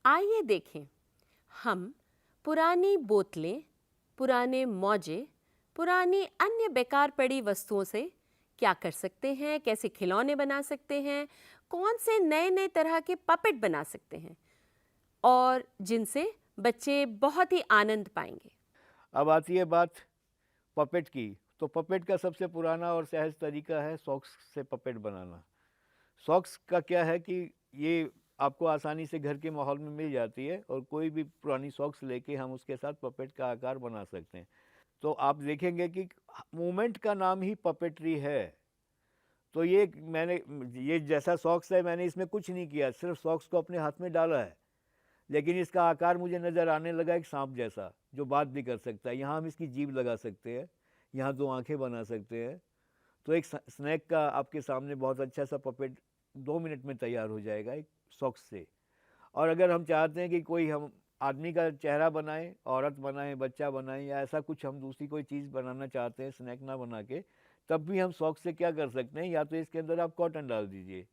आइए देखें, हम पुरानी बोतलें, पुराने मौजे, पुरानी अन्य बेकार पड़ी वस्तुओं से क्या कर सकते हैं, कैसे खिलौने बना सकते हैं, कौन से नए नए तरह के पपेट बना सकते हैं और जिनसे बच्चे बहुत ही आनंद पाएंगे। अब आती है बात पपेट की। तो पपेट का सबसे पुराना और सहज तरीका है सॉक्स से पपेट बनाना। सॉक्स का क्या है कि ये आपको आसानी से घर के माहौल में मिल जाती है और कोई भी पुरानी सॉक्स लेके हम उसके साथ पपेट का आकार बना सकते हैं। तो आप देखेंगे कि मूवमेंट का नाम ही पपेट्री है। तो ये जैसा सॉक्स है, मैंने इसमें कुछ नहीं किया, सिर्फ सॉक्स को अपने हाथ में डाला है, लेकिन इसका आकार मुझे नज़र आने लगा एक सांप जैसा, जो बात भी कर सकता है। यहाँ हम इसकी जीभ लगा सकते हैं, यहाँ दो आंखें बना सकते हैं। तो एक स्नैक का आपके सामने बहुत अच्छा सा पपेट 2 मिनट में तैयार हो जाएगा एक सॉक्स से। और अगर हम चाहते हैं कि कोई हम आदमी का चेहरा बनाएं, औरत बनाएं, बच्चा बनाएं, या ऐसा कुछ हम दूसरी कोई चीज़ बनाना चाहते हैं स्नैक ना बना के, तब भी हम सॉक्स से क्या कर सकते हैं, या तो इसके अंदर आप कॉटन डाल दीजिए,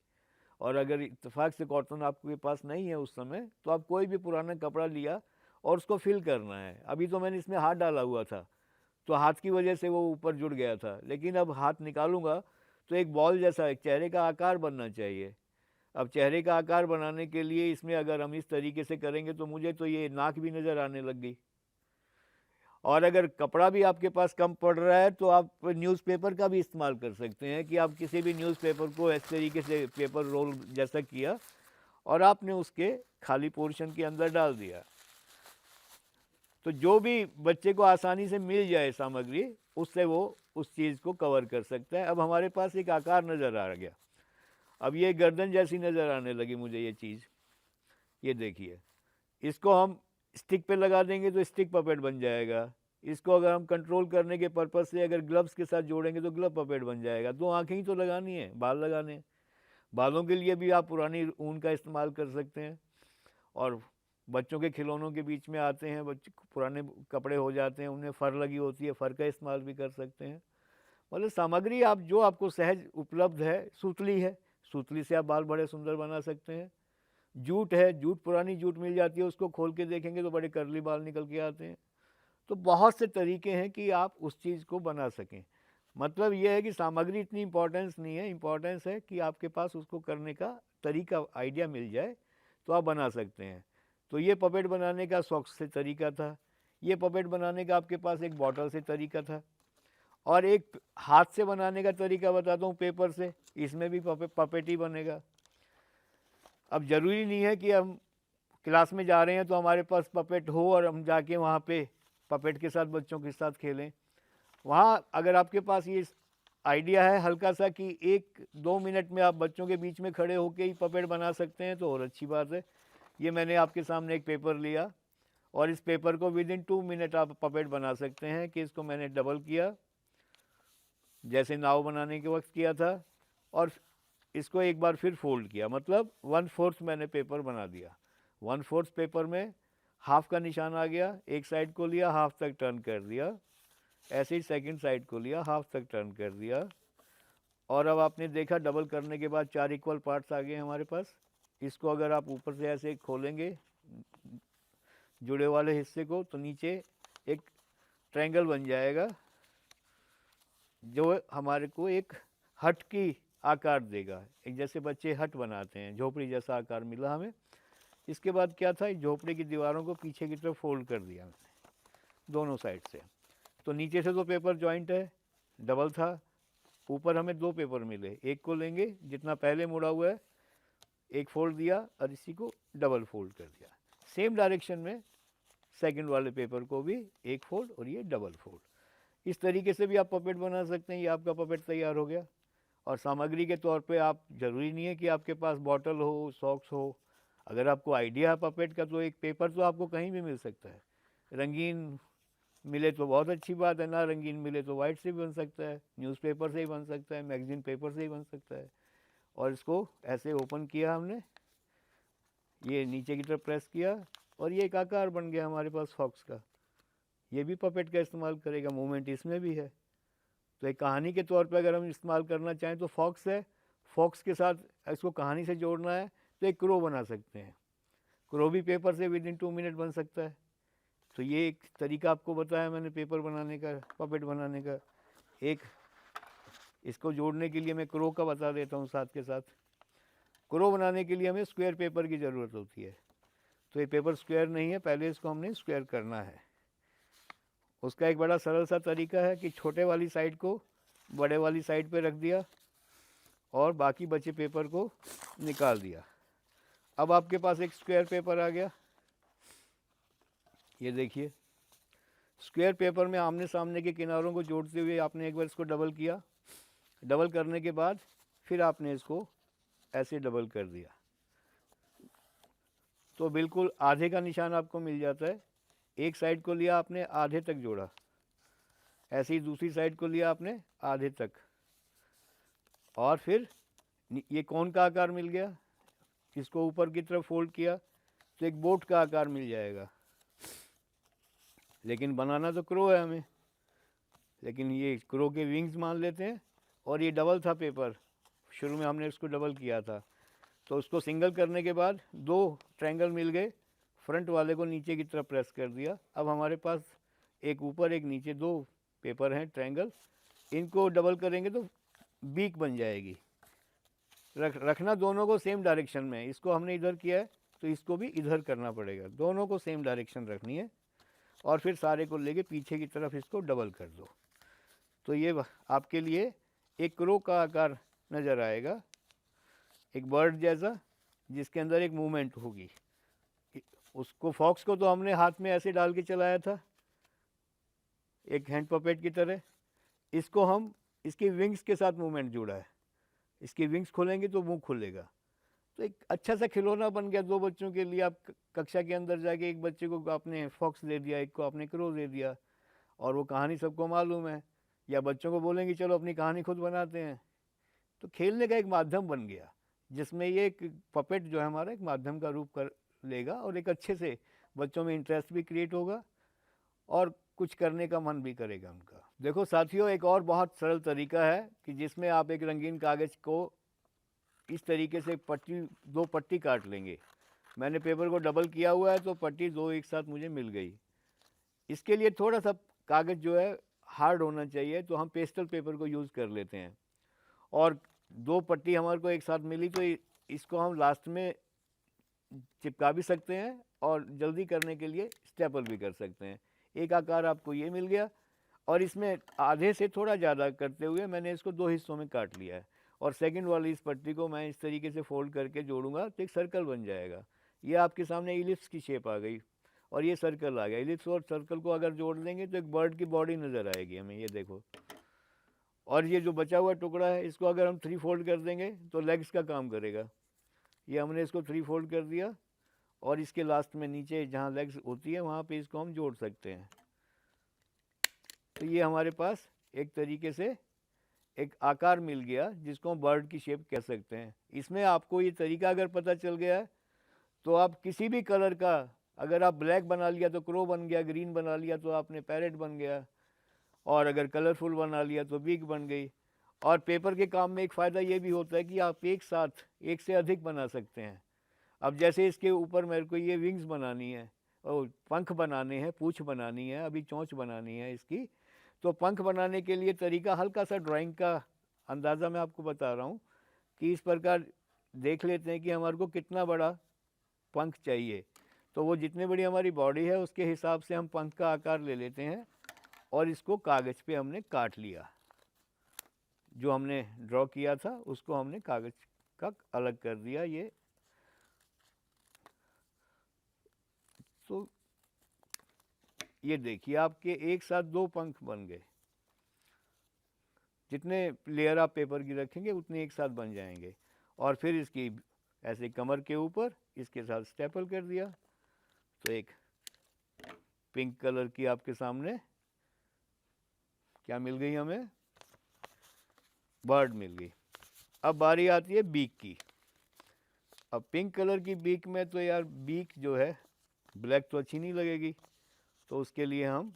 और अगर इत्तेफाक से कॉटन आपके पास नहीं है उस समय, तो आप कोई भी पुराना कपड़ा लिया और उसको फिल करना है। अभी तो मैंने इसमें हाथ डाला हुआ था, तो हाथ की वजह से वो ऊपर जुड़ गया था, लेकिन अब हाथ निकालूंगा तो एक बॉल जैसा एक चेहरे का आकार बनना चाहिए। अब चेहरे का आकार बनाने के लिए इसमें अगर हम इस तरीके से करेंगे तो मुझे तो ये नाक भी नज़र आने लग गई। और अगर कपड़ा भी आपके पास कम पड़ रहा है तो आप न्यूज़पेपर का भी इस्तेमाल कर सकते हैं, कि आप किसी भी न्यूज़पेपर को इस तरीके से पेपर रोल जैसा किया और आपने उसके खाली पोर्शन के अंदर डाल दिया, तो जो भी बच्चे को आसानी से मिल जाए सामग्री, उससे वो उस चीज़ को कवर कर सकता है। अब हमारे पास एक आकार नज़र आ गया। अब ये गर्दन जैसी नज़र आने लगी मुझे ये चीज़। ये देखिए, इसको हम स्टिक पे लगा देंगे तो स्टिक पपेट बन जाएगा। इसको अगर हम कंट्रोल करने के पर्पज़ से अगर ग्लव्स के साथ जोड़ेंगे तो ग्लव पपेट बन जाएगा। दो आंखें ही तो लगानी है, बाल लगाने हैं। बालों के लिए भी आप पुरानी ऊन का इस्तेमाल कर सकते हैं। और बच्चों के खिलौनों के बीच में आते हैं, बच्चे पुराने कपड़े हो जाते हैं, उनमें फ़र लगी होती है, फ़र का इस्तेमाल भी कर सकते हैं। मतलब सामग्री आप जो आपको सहज उपलब्ध है। सूतली है, सूतली से आप बाल बड़े सुंदर बना सकते हैं। जूट है, जूट पुरानी जूट मिल जाती है, उसको खोल के देखेंगे तो बड़े कर्ली बाल निकल के आते हैं। तो बहुत से तरीके हैं कि आप उस चीज़ को बना सकें। मतलब ये है कि सामग्री इतनी इम्पोर्टेंस नहीं है, इम्पोर्टेंस है कि आपके पास उसको करने का तरीका, आइडिया मिल जाए तो आप बना सकते हैं। तो ये पपेट बनाने का सॉक्स से तरीका था। ये पपेट बनाने का आपके पास एक बॉटल से तरीका था। और एक हाथ से बनाने का तरीका बताता हूँ, पेपर से। इसमें भी पपेट ही बनेगा। अब ज़रूरी नहीं है कि हम क्लास में जा रहे हैं तो हमारे पास पपेट हो और हम जाके वहाँ पे पपेट के साथ बच्चों के साथ खेलें। वहाँ अगर आपके पास ये आइडिया है हल्का सा कि 1-2 मिनट में आप बच्चों के बीच में खड़े होके ही पपेट बना सकते हैं, तो और अच्छी बात है। ये मैंने आपके सामने एक पेपर लिया और इस पेपर को विदिन 2 मिनट आप पपेट बना सकते हैं। कि इसको मैंने डबल किया, जैसे नाव बनाने के वक्त किया था, और इसको एक बार फिर फोल्ड किया, मतलब 1/4 मैंने पेपर बना दिया। 1/4 पेपर में हाफ का निशान आ गया, एक साइड को लिया, हाफ तक टर्न कर दिया, ऐसे ही सेकंड साइड को लिया, हाफ तक टर्न कर दिया। और अब आपने देखा डबल करने के बाद 4 इक्वल पार्ट्स आ गए हमारे पास। इसको अगर आप ऊपर से ऐसे खोलेंगे जुड़े वाले हिस्से को, तो नीचे एक ट्रायंगल बन जाएगा, जो हमारे को एक हट की आकार देगा। एक जैसे बच्चे हट बनाते हैं, झोपड़ी जैसा आकार मिला हमें। इसके बाद क्या था, झोपड़ी की दीवारों को पीछे की तरफ फोल्ड कर दिया मैंने दोनों साइड से। तो नीचे से तो पेपर जॉइंट है, डबल था, ऊपर हमें 2 पेपर मिले। एक को लेंगे जितना पहले मुड़ा हुआ है, एक फोल्ड दिया और इसी को डबल फोल्ड कर दिया। सेम डायरेक्शन में सेकंड वाले पेपर को भी एक फोल्ड और ये डबल फोल्ड। इस तरीके से भी आप पपेट बना सकते हैं। ये आपका पपेट तैयार हो गया। और सामग्री के तौर पे आप, ज़रूरी नहीं है कि आपके पास बॉटल हो, सॉक्स हो। अगर आपको आइडिया है पपेट का, तो एक पेपर तो आपको कहीं भी मिल सकता है। रंगीन मिले तो बहुत अच्छी बात है, ना रंगीन मिले तो वाइट से भी बन सकता है, न्यूज़पेपर से ही बन सकता है, मैगज़ीन पेपर से ही बन सकता है। और इसको ऐसे ओपन किया हमने, ये नीचे की तरफ प्रेस किया और ये एक आकार बन गया हमारे पास सॉक्स का। ये भी पपेट का इस्तेमाल करेगा, मूवमेंट इसमें भी है। तो एक कहानी के तौर पे अगर हम इस्तेमाल करना चाहें तो फॉक्स है, फॉक्स के साथ इसको कहानी से जोड़ना है तो एक क्रो बना सकते हैं। क्रो भी पेपर से विद इन 2 मिनट बन सकता है। तो ये एक तरीका आपको बताया मैंने पेपर बनाने का, पपेट बनाने का। एक इसको जोड़ने के लिए मैं क्रो का बता देता हूँ साथ के साथ। क्रो बनाने के लिए हमें स्क्वायर पेपर की ज़रूरत होती है। तो ये पेपर स्क्वायर नहीं है, पहले इसको हमने स्क्वायर करना है। उसका एक बड़ा सरल सा तरीका है कि छोटे वाली साइड को बड़े वाली साइड पे रख दिया और बाकी बचे पेपर को निकाल दिया। अब आपके पास एक स्क्वायर पेपर आ गया। ये देखिए, स्क्वायर पेपर में आमने सामने के किनारों को जोड़ते हुए आपने एक बार इसको डबल किया। डबल करने के बाद फिर आपने इसको ऐसे डबल कर दिया, तो बिल्कुल आधे का निशान आपको मिल जाता है। एक साइड को लिया आपने, आधे तक जोड़ा, ऐसे ही दूसरी साइड को लिया आपने, आधे तक, और फिर ये कोन का आकार मिल गया। इसको ऊपर की तरफ फोल्ड किया तो एक बोट का आकार मिल जाएगा। लेकिन बनाना तो क्रो है हमें, लेकिन ये क्रो के विंग्स मान लेते हैं। और ये डबल था पेपर, शुरू में हमने इसको डबल किया था, तो उसको सिंगल करने के बाद 2 ट्रायंगल मिल गए। फ्रंट वाले को नीचे की तरफ प्रेस कर दिया। अब हमारे पास एक ऊपर एक नीचे 2 पेपर हैं ट्रायंगल। इनको डबल करेंगे तो बीक बन जाएगी। रखना दोनों को सेम डायरेक्शन में। इसको हमने इधर किया है तो इसको भी इधर करना पड़ेगा, दोनों को सेम डायरेक्शन रखनी है। और फिर सारे को लेके पीछे की तरफ इसको डबल कर दो, तो ये आपके लिए एक क्रो का आकार नज़र आएगा, एक बर्ड जैसा, जिसके अंदर एक मूवमेंट होगी। उसको फॉक्स को तो हमने हाथ में ऐसे डाल के चलाया था, एक हैंड पपेट की तरह। इसको हम इसकी विंग्स के साथ मूवमेंट जुड़ा है। इसकी विंग्स खोलेंगे तो मुंह खुलेगा। तो एक अच्छा सा खिलौना बन गया 2 बच्चों के लिए। आप कक्षा के अंदर जाके एक बच्चे को आपने फॉक्स दे दिया, एक को आपने क्रो दे दिया, और वो कहानी सबको मालूम है। या बच्चों को बोलेंगे चलो अपनी कहानी खुद बनाते हैं। तो खेलने का एक माध्यम बन गया, जिसमें ये एक पपेट जो है हमारा एक माध्यम का रूप कर लेगा, और एक अच्छे से बच्चों में इंटरेस्ट भी क्रिएट होगा और कुछ करने का मन भी करेगा उनका। देखो साथियों, एक और बहुत सरल तरीका है कि जिसमें आप एक रंगीन कागज़ को इस तरीके से दो पट्टी काट लेंगे। मैंने पेपर को डबल किया हुआ है तो पट्टी 2 एक साथ मुझे मिल गई। इसके लिए थोड़ा सा कागज़ जो है हार्ड होना चाहिए, तो हम पेस्टल पेपर को यूज़ कर लेते हैं। और 2 पट्टी हमारे को एक साथ मिली तो इसको हम लास्ट में चिपका भी सकते हैं और जल्दी करने के लिए स्टेपल भी कर सकते हैं। एक आकार आपको ये मिल गया, और इसमें आधे से थोड़ा ज़्यादा करते हुए मैंने इसको 2 हिस्सों में काट लिया है। और सेकंड वाली इस पट्टी को मैं इस तरीके से फोल्ड करके जोड़ूंगा तो एक सर्कल बन जाएगा। ये आपके सामने इलिप्स की शेप आ गई और ये सर्कल आ गया। इलिप्स और सर्कल को अगर जोड़ देंगे तो एक बर्ड की बॉडी नज़र आएगी हमें, ये देखो। और ये जो बचा हुआ टुकड़ा है इसको अगर हम 3 फोल्ड कर देंगे तो लेग्स का काम करेगा। ये हमने इसको 3 फोल्ड कर दिया, और इसके लास्ट में नीचे जहाँ लेग्स होती है वहाँ पे इसको हम जोड़ सकते हैं। तो ये हमारे पास एक तरीके से एक आकार मिल गया जिसको हम बर्ड की शेप कह सकते हैं। इसमें आपको ये तरीका अगर पता चल गया है तो आप किसी भी कलर का, अगर आप ब्लैक बना लिया तो क्रो बन गया, ग्रीन बना लिया तो आपने पैरेट बन गया, और अगर कलरफुल बना लिया तो बीक बन गई। और पेपर के काम में एक फ़ायदा ये भी होता है कि आप एक साथ एक से अधिक बना सकते हैं। अब जैसे इसके ऊपर मेरे को ये विंग्स बनानी है और पंख बनाने हैं, पूँछ बनानी है, अभी चोंच बनानी है इसकी। तो पंख बनाने के लिए तरीका हल्का सा ड्राइंग का अंदाज़ा मैं आपको बता रहा हूँ कि इस प्रकार देख लेते हैं कि हमारे को कितना बड़ा पंख चाहिए। तो वो जितनी बड़ी हमारी बॉडी है उसके हिसाब से हम पंख का आकार ले लेते हैं, और इसको कागज़ पे हमने काट लिया। जो हमने ड्रॉ किया था उसको हमने कागज़ का अलग कर दिया। ये तो ये देखिए आपके एक साथ 2 पंख बन गए। जितने लेयर आप पेपर की रखेंगे उतने एक साथ बन जाएंगे। और फिर इसकी ऐसे कमर के ऊपर इसके साथ स्टेपल कर दिया, तो एक पिंक कलर की आपके सामने क्या मिल गई हमें, बर्ड मिल गई। अब बारी आती है बीक की। अब पिंक कलर की बीक में तो यार बीक जो है ब्लैक तो अच्छी नहीं लगेगी, तो उसके लिए हम